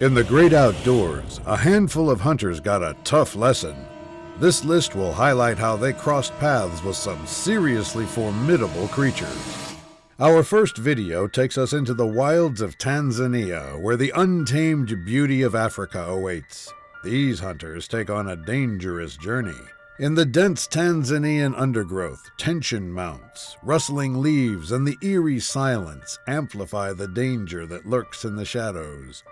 In the great outdoors, a handful of hunters got a tough lesson. This list will highlight how they crossed paths with some seriously formidable creatures. Our first video takes us into the wilds of Tanzania, where the untamed beauty of Africa awaits. These hunters take on a dangerous journey. In the dense Tanzanian undergrowth, tension mounts. Rustling leaves and the eerie silence amplify the danger that lurks in the shadows.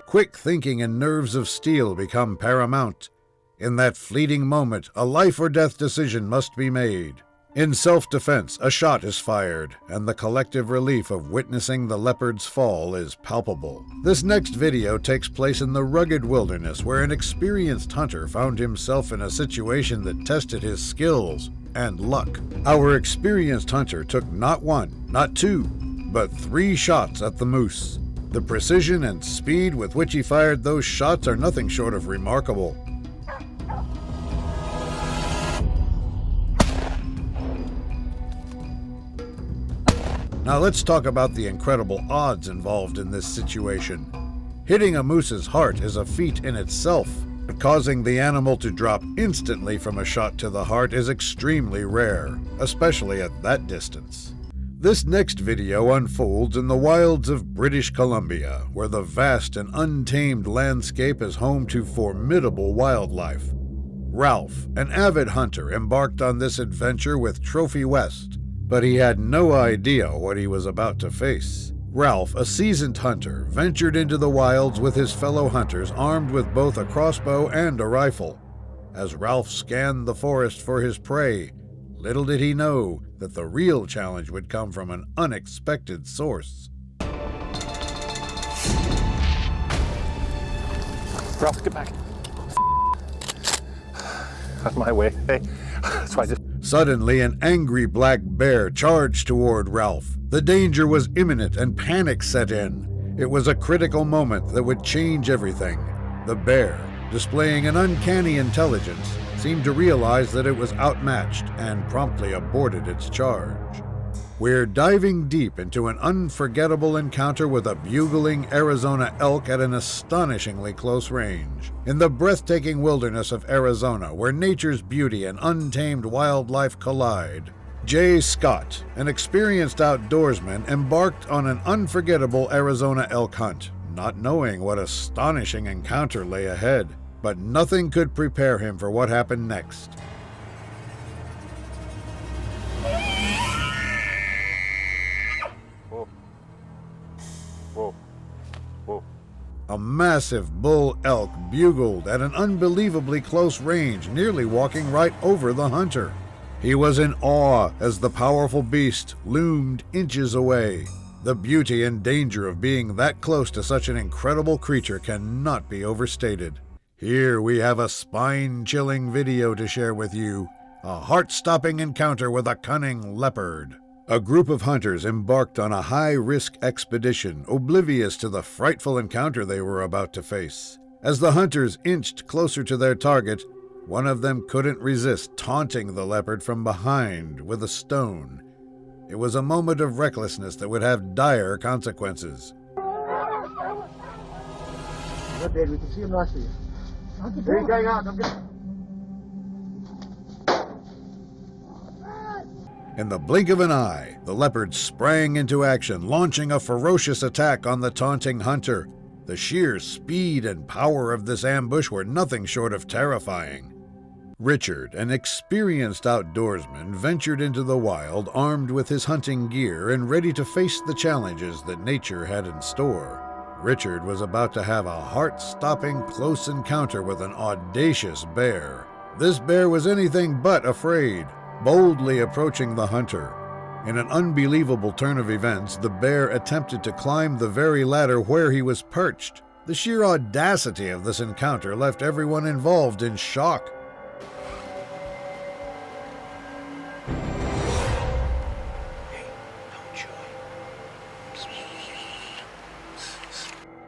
Quick thinking and nerves of steel become paramount. In that fleeting moment, a life-or-death decision must be made. In self-defense, a shot is fired, and the collective relief of witnessing the leopard's fall is palpable. This next video takes place in the rugged wilderness, where an experienced hunter found himself in a situation that tested his skills and luck. Our experienced hunter took not one, not two, but 3 shots at the moose. The precision and speed with which he fired those shots are nothing short of remarkable. Now let's talk about the incredible odds involved in this situation. Hitting a moose's heart is a feat in itself, but causing the animal to drop instantly from a shot to the heart is extremely rare, especially at that distance. This next video unfolds in the wilds of British Columbia, where the vast and untamed landscape is home to formidable wildlife. Ralph, an avid hunter, embarked on this adventure with Trophy West, but he had no idea what he was about to face. Ralph, a seasoned hunter, ventured into the wilds with his fellow hunters armed with both a crossbow and a rifle. As Ralph scanned the forest for his prey, little did he know that the real challenge would come from an unexpected source. Ralph, get back. That's my way. Hey, that's why I just... Suddenly, an angry black bear charged toward Ralph. The danger was imminent and panic set in. It was a critical moment that would change everything. The bear, displaying an uncanny intelligence, seemed to realize that it was outmatched and promptly aborted its charge. We're diving deep into an unforgettable encounter with a bugling Arizona elk at an astonishingly close range. In the breathtaking wilderness of Arizona, where nature's beauty and untamed wildlife collide, Jay Scott, an experienced outdoorsman, embarked on an unforgettable Arizona elk hunt, not knowing what astonishing encounter lay ahead. But nothing could prepare him for what happened next. Whoa. Whoa. Whoa. A massive bull elk bugled at an unbelievably close range, nearly walking right over the hunter. He was in awe as the powerful beast loomed inches away. The beauty and danger of being that close to such an incredible creature cannot be overstated. Here we have a spine-chilling video to share with you, a heart-stopping encounter with a cunning leopard. A group of hunters embarked on a high-risk expedition, oblivious to the frightful encounter they were about to face. As the hunters inched closer to their target, one of them couldn't resist taunting the leopard from behind with a stone. It was a moment of recklessness that would have dire consequences. Look, Dave, we can see him nicely. There he's going out. In the blink of an eye, the leopard sprang into action, launching a ferocious attack on the taunting hunter. The sheer speed and power of this ambush were nothing short of terrifying. Richard, an experienced outdoorsman, ventured into the wild armed with his hunting gear and ready to face the challenges that nature had in store. Richard was about to have a heart-stopping close encounter with an audacious bear. This bear was anything but afraid, boldly approaching the hunter. In an unbelievable turn of events, the bear attempted to climb the very ladder where he was perched. The sheer audacity of this encounter left everyone involved in shock.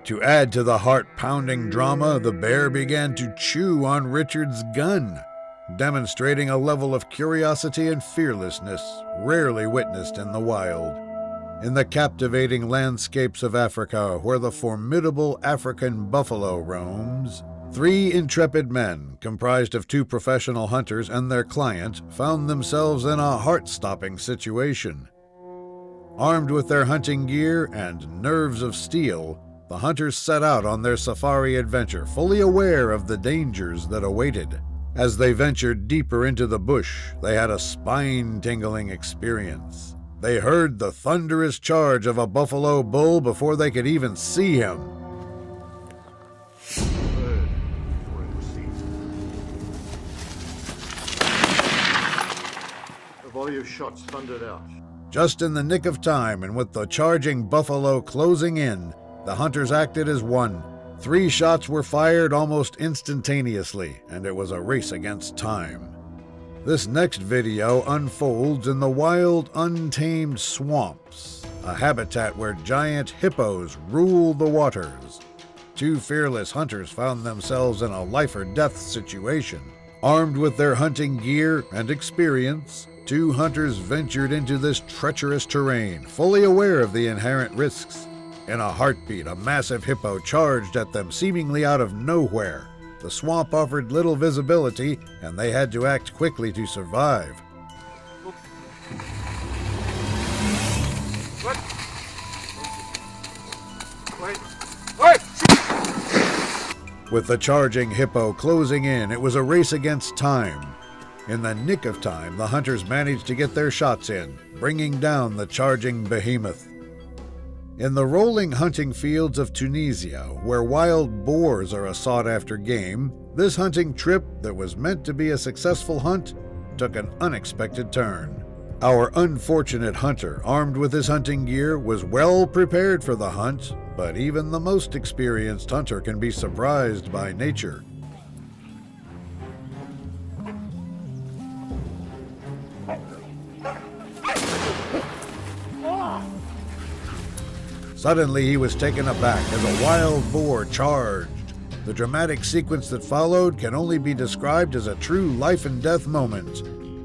To add to the heart-pounding drama, the bear began to chew on Richard's gun. demonstrating a level of curiosity and fearlessness rarely witnessed in the wild. In the captivating landscapes of Africa, where the formidable African buffalo roams, 3 intrepid men, comprised of 2 professional hunters and their client, found themselves in a heart-stopping situation. Armed with their hunting gear and nerves of steel, the hunters set out on their safari adventure, fully aware of the dangers that awaited. As they ventured deeper into the bush, they had a spine-tingling experience. They heard the thunderous charge of a buffalo bull before they could even see him. A volley of shots thundered out. Just in the nick of time, and with the charging buffalo closing in, the hunters acted as one. 3 shots were fired almost instantaneously, and it was a race against time. This next video unfolds in the wild, untamed swamps, a habitat where giant hippos rule the waters. 2 fearless hunters found themselves in a life-or-death situation. Armed with their hunting gear and experience, 2 hunters ventured into this treacherous terrain, fully aware of the inherent risks. In a heartbeat, a massive hippo charged at them seemingly out of nowhere. The swamp offered little visibility, and they had to act quickly to survive. With the charging hippo closing in, it was a race against time. In the nick of time, the hunters managed to get their shots in, bringing down the charging behemoth. In the rolling hunting fields of Tunisia, where wild boars are a sought-after game, this hunting trip that was meant to be a successful hunt took an unexpected turn. Our unfortunate hunter, armed with his hunting gear, was well prepared for the hunt, but even the most experienced hunter can be surprised by nature. Suddenly, he was taken aback as a wild boar charged. The dramatic sequence that followed can only be described as a true life-and-death moment.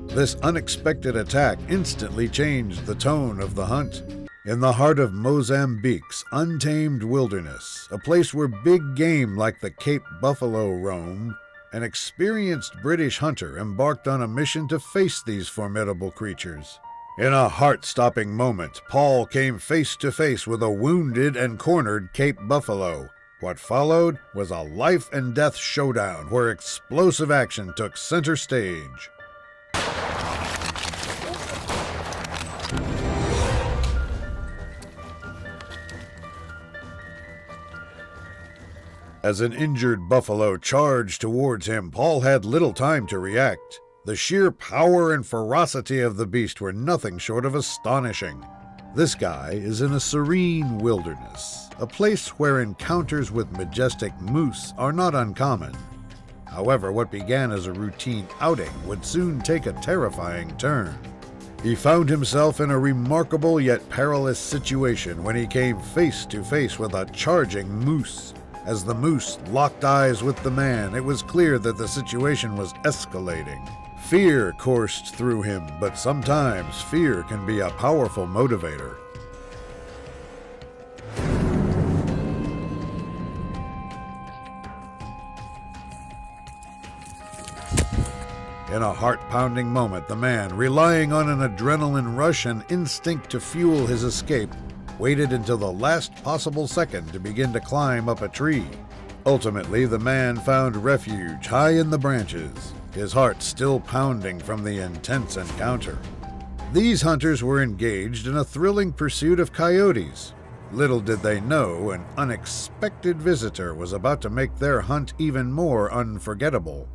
This unexpected attack instantly changed the tone of the hunt. In the heart of Mozambique's untamed wilderness, a place where big game like the Cape buffalo roam, an experienced British hunter embarked on a mission to face these formidable creatures. In a heart-stopping moment, Paul came face to face with a wounded and cornered Cape buffalo. What followed was a life-and-death showdown where explosive action took center stage. As an injured buffalo charged towards him, Paul had little time to react. The sheer power and ferocity of the beast were nothing short of astonishing. This guy is in a serene wilderness, a place where encounters with majestic moose are not uncommon. However, what began as a routine outing would soon take a terrifying turn. He found himself in a remarkable yet perilous situation when he came face to face with a charging moose. As the moose locked eyes with the man, it was clear that the situation was escalating. Fear coursed through him, but sometimes fear can be a powerful motivator. In a heart-pounding moment, the man, relying on an adrenaline rush and instinct to fuel his escape, waited until the last possible second to begin to climb up a tree. Ultimately, the man found refuge high in the branches, his heart still pounding from the intense encounter. These hunters were engaged in a thrilling pursuit of coyotes. Little did they know an unexpected visitor was about to make their hunt even more unforgettable.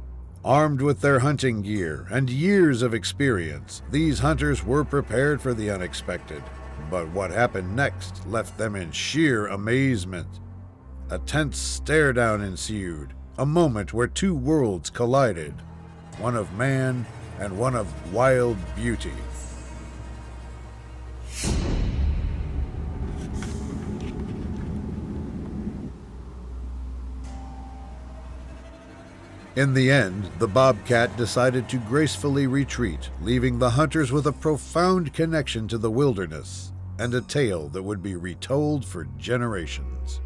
Armed with their hunting gear and years of experience, these hunters were prepared for the unexpected. But what happened next left them in sheer amazement. A tense stare-down ensued, a moment where 2 worlds collided, one of man and one of wild beauty. In the end, the bobcat decided to gracefully retreat, leaving the hunters with a profound connection to the wilderness and a tale that would be retold for generations.